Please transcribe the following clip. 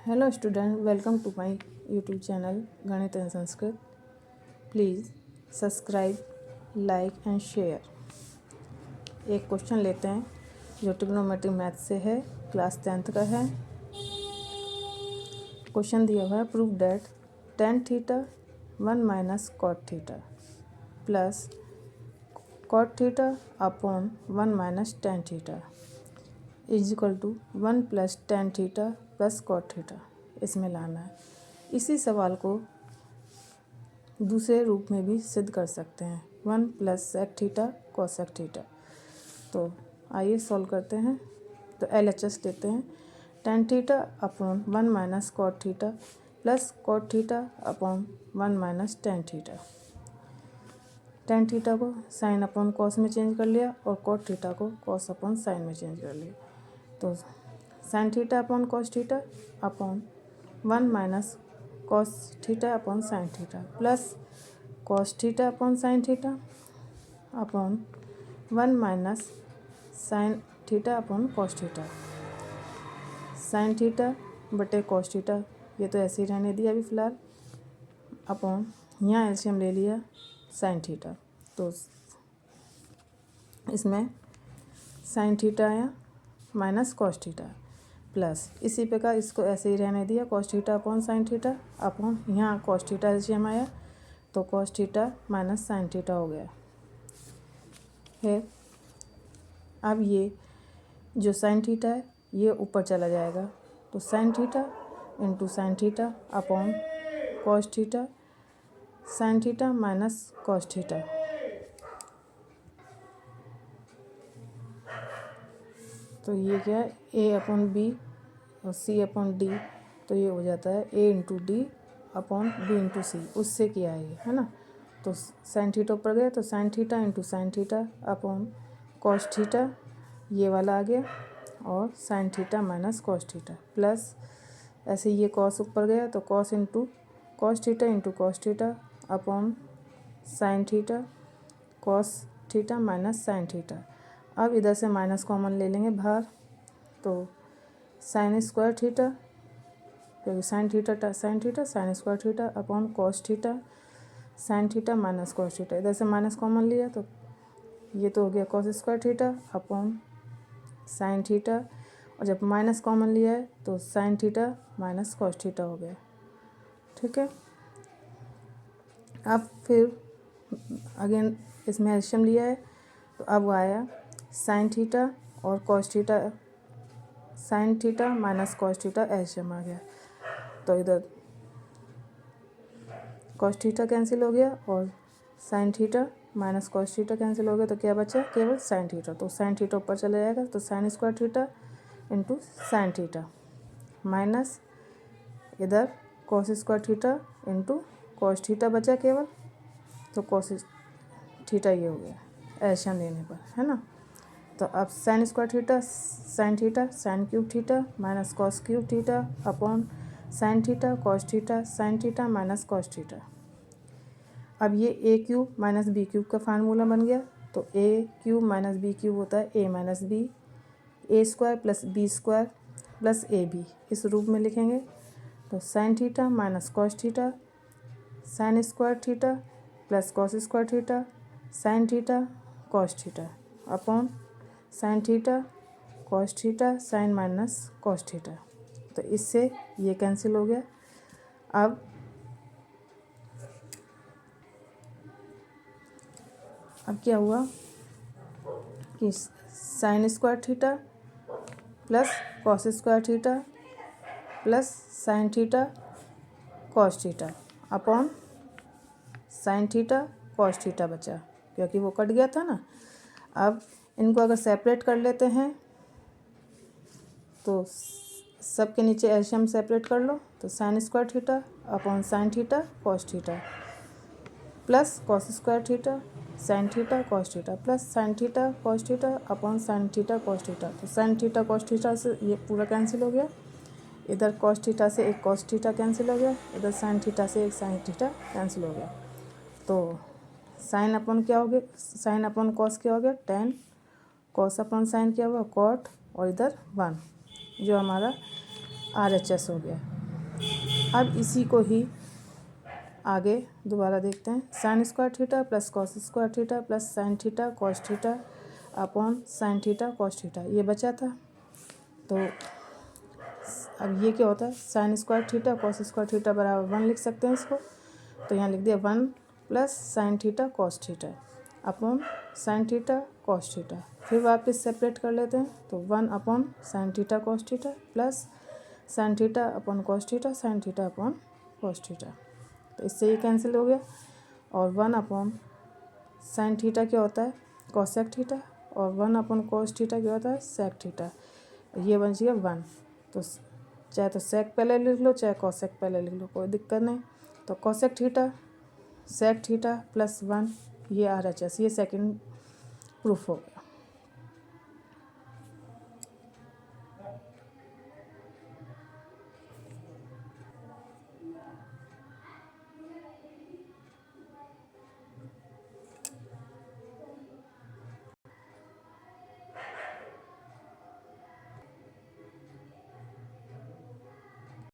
Hello student, welcome to my YouTube channel गणित and Sanskrit. Please subscribe, like and share. एक question लेते हैं जो ट्रिग्नोमेट्री मैथ से है, क्लास 10th का है। क्वेश्चन दिया हुआ है, prove that tan theta 1 minus cot theta plus cot theta upon 1 minus tan theta is equal to 1 plus tan theta plus cot theta. इसमें लाना है। इसी सवाल को दूसरे रूप में भी सिद्ध कर सकते हैं, 1 plus sec theta cosec theta. तो आइए सॉल्व करते हैं। तो LHS लेते हैं, tan theta upon 1 minus cot theta plus cot theta upon 1 minus tan theta. tan theta को साइन अपॉन कॉस में चेंज कर लिया और कॉट थीटा को कॉस अपॉन साइन में चेंज कर लिया। तो sine theta upon cos theta upon 1 minus cos theta upon sine theta plus cos theta upon sine theta upon 1 minus sine theta upon cos theta. Sine theta बटे cos theta, ये तो ऐसे ही रहने दिया अभी फ़िलहाल, अपॉन यहाँ एलसीएम ले लिया साइन थीटा। तो इसमें साइन थीटा आया माइनस कॉस थीटा प्लस इसी प्रकार इसको ऐसे ही रहने दिया cos theta upon sine theta upon यहाँ कॉस थीटा एलसीएम आया तो cos theta minus sine theta हो गया है। अब ये जो साइन थीटा है ये ऊपर चला जाएगा, तो sine theta into sine theta upon cos theta sine theta minus cos theta. तो ये क्या है, ए अपॉन बी और सी अपॉन डी, तो ये हो जाता है A into D upon B into C. उससे किया है ना। तो साइन थीटा ऊपर गया तो sine theta into sine theta upon cos theta, ये वाला आ गया, और sine theta minus cos theta plus ऐसे ये कॉस ऊपर गया तो cos into cos theta into cos theta upon sine theta cos theta minus sine theta. अब इधर से माइनस कॉमन ले लेंगे बाहर, तो साइन स्क्वायर थीटा क्योंकि sine theta sine square theta upon cos theta sine theta minus cos theta. इधर से माइनस कॉमन लिया तो ये तो हो गया cos square theta upon sine theta, और जब माइनस कॉमन लिया है तो sine theta minus cos theta हो गया। ठीक है। अब फिर अगेन इसमें एलसीएम लिया है तो अब आया साइन थीटा और cos theta, sine theta minus cos theta LCM आ गया। तो इधर कॉस थीटा कैंसिल हो गया और sine theta minus cos theta cancel हो गया, तो क्या बचा केवल साइन थीटा। तो साइन थीटा ऊपर चला जाएगा तो sine square theta into sine theta minus इधर cos square theta into cos theta बचा केवल, तो कॉस थीटा ये हो गया एलसीएम लेने पर, है ना। तो अब sine square theta sine cube theta minus cos cube theta upon sine theta cos theta sine theta minus cos theta. अब ये A cube minus B cube का फार्मूला बन गया, तो A cube minus B cube होता है A minus B, A square plus B square plus A B, इस रूप में लिखेंगे। तो sine theta minus cos theta sine square theta plus cos square theta sine theta cos theta upon sine theta cos theta sign minus cos theta. तो इससे ये cancel हो गया। अब क्या हुआ कि sign square theta plus cos square theta plus sign theta cos theta upon sine theta cos theta बचा, क्योंकि वो कट गया था ना। अब इनको अगर सेपरेट कर लेते हैं तो सबके नीचे एलसीएम सेपरेट कर लो, तो sine square theta upon sine theta cos theta plus cos square theta sine theta cos theta plus sign theta cos theta upon sine theta cos theta. तो साइन थीटा कॉस थीटा से ये पूरा cancel हो गया, इधर cos theta से एक cos theta cancel हो गया, इधर साइन थीटा से एक साइन थीटा कैंसिल हो गया। तो साइन अपॉन क्या हो गया, साइन अपॉन कॉस क्या हो गया टेन, कॉस अपॉन साइन क्या हुआ कॉट, और इधर 1 जो हमारा RHS हो गया। अब इसी को ही आगे दोबारा देखते हैं। Sign square theta plus cos square theta plus sign theta cos theta upon sine theta cos theta, ये बचा था। तो अब ये क्या होता है, sign square theta cos square theta बराबर 1 लिख सकते हैं इसको। तो यहाँ लिख दिया 1 plus sign theta cos theta upon sine theta cos theta. फिर वापस सेपरेट कर लेते हैं, तो 1 upon sine theta cos theta plus sign theta upon cos theta sine theta upon cos theta. तो इससे ये कैंसिल हो गया। और 1 अपॉन साइन थीटा क्या होता है, कॉसेक थीटा, और 1 अपॉन कॉस थीटा क्या होता है, सेक थीटा। ये बन गया 1। तो चाहे तो सेक पहले लिख लो चाहे कॉसेक पहले लिख लो, कोई दिक्कत नहीं। तो cosec theta sec theta plus 1 ये RHS, ये सेकंड प्रूफ हो गया।